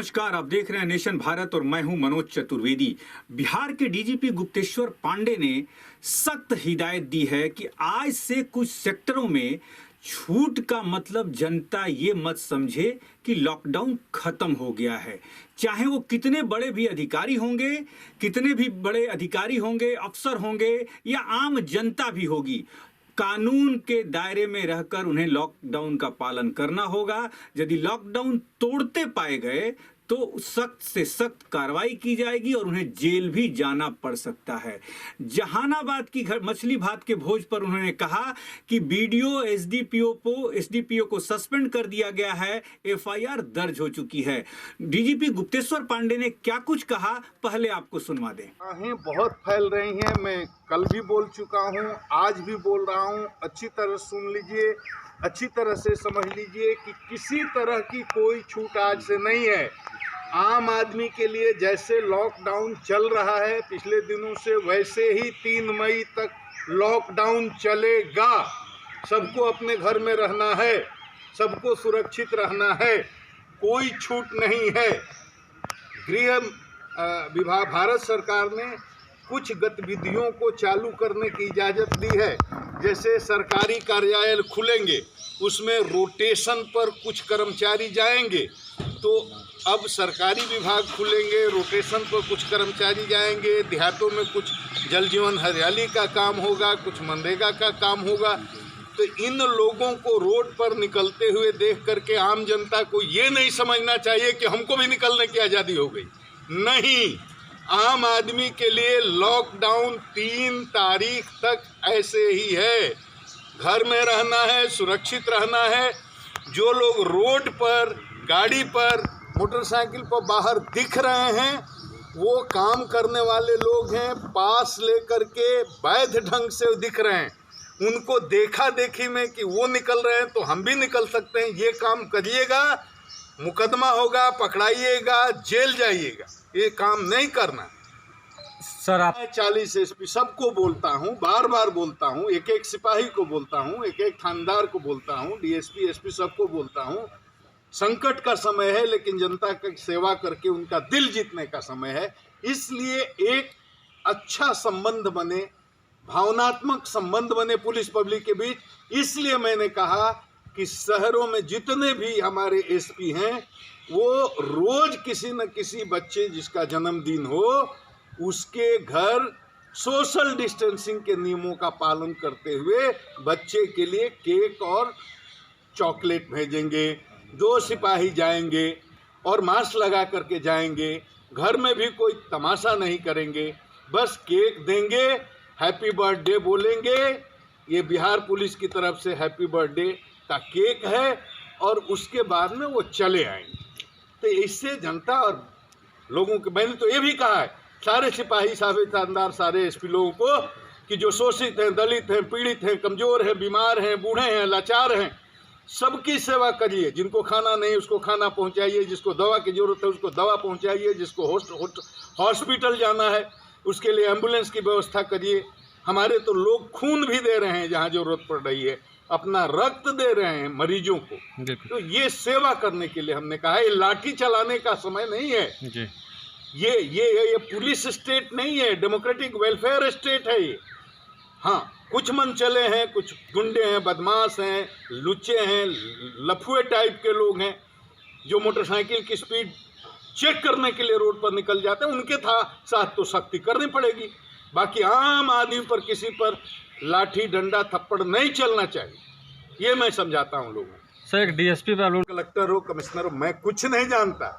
नमस्कार, आप देख रहे हैं नेशन भारत और मैं हूं मनोज चतुर्वेदी। बिहार के डीजीपी गुप्तेश्वर पांडे ने सख्त हिदायत दी है कि आज से कुछ सेक्टरों में छूट का मतलब जनता ये मत समझे कि लॉकडाउन खत्म हो गया है। चाहे वो कितने बड़े भी अधिकारी होंगे, कितने भी बड़े अधिकारी होंगे, अफसर होंगे या आम जनता भी होगी, कानून के दायरे में रहकर उन्हें लॉकडाउन का पालन करना होगा। यदि लॉकडाउन तोड़ते पाए गए तो सख्त से सख्त कार्रवाई की जाएगी और उन्हें जेल भी जाना पड़ सकता है। जहानाबाद की मछली भात के भोज पर उन्होंने कहा कि बीडीओ एसडीपीओ को सस्पेंड कर दिया गया है, एफआईआर दर्ज हो चुकी है। डीजीपी गुप्तेश्वर पांडे ने क्या कुछ कहा, पहले आपको सुनवा दें। बहुत फैल रही हैं, मैं कल भी बोल चुका हूं, आज भी बोल रहा हूं। अच्छी तरह सुन लीजिए, अच्छी तरह से समझ लीजिए कि किसी तरह की कोई छूट आज से नहीं है। आम आदमी के लिए जैसे लॉकडाउन चल रहा है पिछले दिनों से, वैसे ही 3 मई तक लॉकडाउन चलेगा। सबको अपने घर में रहना है, सबको सुरक्षित रहना है, कोई छूट नहीं है। गृह विभाग, भारत सरकार ने कुछ गतिविधियों को चालू करने की इजाज़त दी है। जैसे सरकारी कार्यालय खुलेंगे, उसमें रोटेशन पर कुछ कर्मचारी जाएंगे, तो अब सरकारी विभाग खुलेंगे, रोटेशन पर कुछ कर्मचारी जाएंगे। देहातों में कुछ जल जीवन हरियाली का काम होगा, कुछ मनरेगा का काम होगा। तो इन लोगों को रोड पर निकलते हुए देख करके आम जनता को ये नहीं समझना चाहिए कि हमको भी निकलने की आज़ादी हो गई। नहीं, आम आदमी के लिए लॉकडाउन 3 तारीख तक ऐसे ही है। घर में रहना है, सुरक्षित रहना है। जो लोग रोड पर, गाड़ी पर, मोटरसाइकिल पर बाहर दिख रहे हैं, वो काम करने वाले लोग हैं, पास लेकर के वैध ढंग से दिख रहे हैं। उनको देखा देखी में कि वो निकल रहे हैं तो हम भी निकल सकते हैं, ये काम करिएगा, मुकदमा होगा, पकड़ाइएगा, जेल जाइएगा। ये काम नहीं करना। सर, आप 40 एसपी सबको बोलता हूँ, बार बार बोलता हूँ, एक एक सिपाही को बोलता हूँ, एक एक थानेदार को बोलता हूँ, डीएसपी एसपी सबको बोलता हूँ। संकट का समय है, लेकिन जनता की सेवा करके उनका दिल जीतने का समय है। इसलिए एक अच्छा संबंध बने, भावनात्मक संबंध बने पुलिस पब्लिक के बीच। इसलिए मैंने कहा कि शहरों में जितने भी हमारे एसपी हैं, वो रोज किसी न किसी बच्चे जिसका जन्मदिन हो, उसके घर सोशल डिस्टेंसिंग के नियमों का पालन करते हुए बच्चे के लिए केक और चॉकलेट भेजेंगे। 2 सिपाही जाएंगे और मास्क लगा करके जाएंगे। घर में भी कोई तमाशा नहीं करेंगे, बस केक देंगे, हैप्पी बर्थडे बोलेंगे। ये बिहार पुलिस की तरफ से हैप्पी बर्थडे का केक है, और उसके बाद में वो चले आएंगे। तो इससे जनता और लोगों के, मैंने तो ये भी कहा है सारे सिपाही, सारे थानेदार, सारे एसपी लोगों को कि जो शोषित हैं, दलित हैं, पीड़ित हैं, कमज़ोर हैं, बीमार हैं, बूढ़े हैं, लाचार हैं, सबकी सेवा करिए। जिनको खाना नहीं उसको खाना पहुंचाइए, जिसको दवा की ज़रूरत है उसको दवा पहुंचाइए, जिसको हॉस्पिटल जाना है उसके लिए एम्बुलेंस की व्यवस्था करिए। हमारे तो लोग खून भी दे रहे हैं जहाँ ज़रूरत पड़ रही है, अपना रक्त दे रहे हैं मरीजों को। तो ये सेवा करने के लिए हमने कहा, ये लाठी चलाने का समय नहीं है जी। ये पुलिस स्टेट नहीं है, डेमोक्रेटिक वेलफेयर स्टेट है ये। हाँ, कुछ मन चले हैं, कुछ गुंडे हैं, बदमाश हैं, लुच्चे हैं, लफुए टाइप के लोग हैं, जो मोटरसाइकिल की स्पीड चेक करने के लिए रोड पर निकल जाते हैं। उनके साथ तो सख्ती करनी पड़ेगी। बाकी आम आदमी पर, किसी पर लाठी डंडा थप्पड़ नहीं चलना चाहिए, ये मैं समझाता हूँ लोगों को। सर, एक डीएसपी पर, कलेक्टर हो, कमिश्नर हो, मैं कुछ नहीं जानता।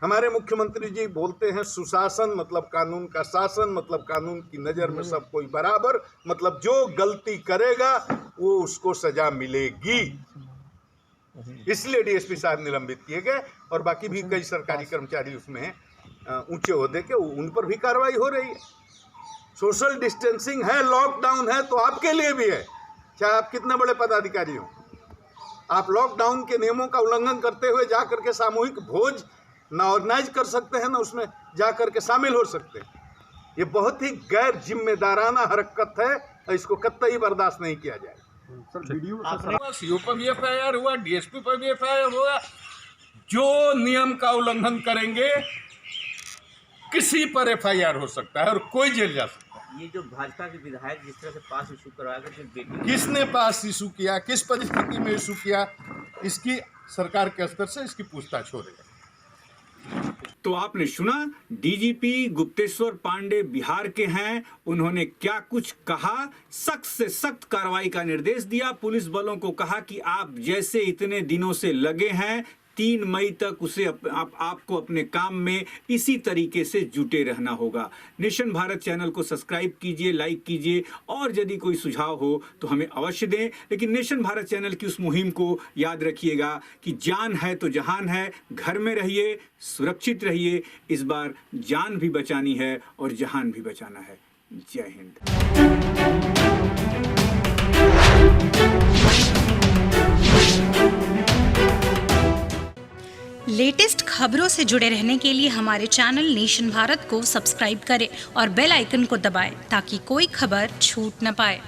हमारे मुख्यमंत्री जी बोलते हैं सुशासन मतलब कानून का शासन, मतलब कानून की नज़र में सब कोई बराबर, मतलब जो गलती करेगा वो उसको सजा मिलेगी। इसलिए डीएसपी साहब निलंबित किए गए, और बाकी भी कई सरकारी कर्मचारी उसमें ऊंचे ओहदे के, उन पर भी कार्रवाई हो रही है। सोशल डिस्टेंसिंग है, लॉकडाउन है, तो आपके लिए भी है, चाहे आप कितने बड़े पदाधिकारी हो। आप लॉकडाउन के नियमों का उल्लंघन करते हुए जा करके सामूहिक भोज ना ऑर्गेनाइज कर सकते हैं, ना उसमें जा करके शामिल हो सकते हैं। ये बहुत ही गैर जिम्मेदाराना हरकत है, और इसको कतई बर्दाश्त नहीं किया जाए। सीओ पर भी एफआईआर हुआ, डीएसपी पर भी एफआईआर हुआ, जो नियम का उल्लंघन करेंगे किसी पर एफआईआर हो सकता है और कोई जेल जा सकता है। ये जो भाजपा के विधायक जिस तरह से पास इशू करवाया गया, जो बेटी किसने पास इशू किया, किस परिस्थिति में इशू किया, इसकी सरकार के स्तर से इसकी पूछताछ हो रही है। तो आपने सुना, डीजीपी गुप्तेश्वर पांडे बिहार के हैं। उन्होंने क्या कुछ कहा, सख्त से सख्त कार्रवाई का निर्देश दिया। पुलिस बलों को कहा कि आप जैसे इतने दिनों से लगे हैं, 3 मई तक उसे आपको अपने काम में इसी तरीके से जुटे रहना होगा। नेशन भारत चैनल को सब्सक्राइब कीजिए, लाइक कीजिए, और यदि कोई सुझाव हो तो हमें अवश्य दें। लेकिन नेशन भारत चैनल की उस मुहिम को याद रखिएगा कि जान है तो जहान है। घर में रहिए, सुरक्षित रहिए। इस बार जान भी बचानी है और जहान भी बचाना है। जय हिंद। लेटेस्ट खबरों से जुड़े रहने के लिए हमारे चैनल नेशन भारत को सब्सक्राइब करें और बेल आइकन को दबाएं ताकि कोई खबर छूट न पाए।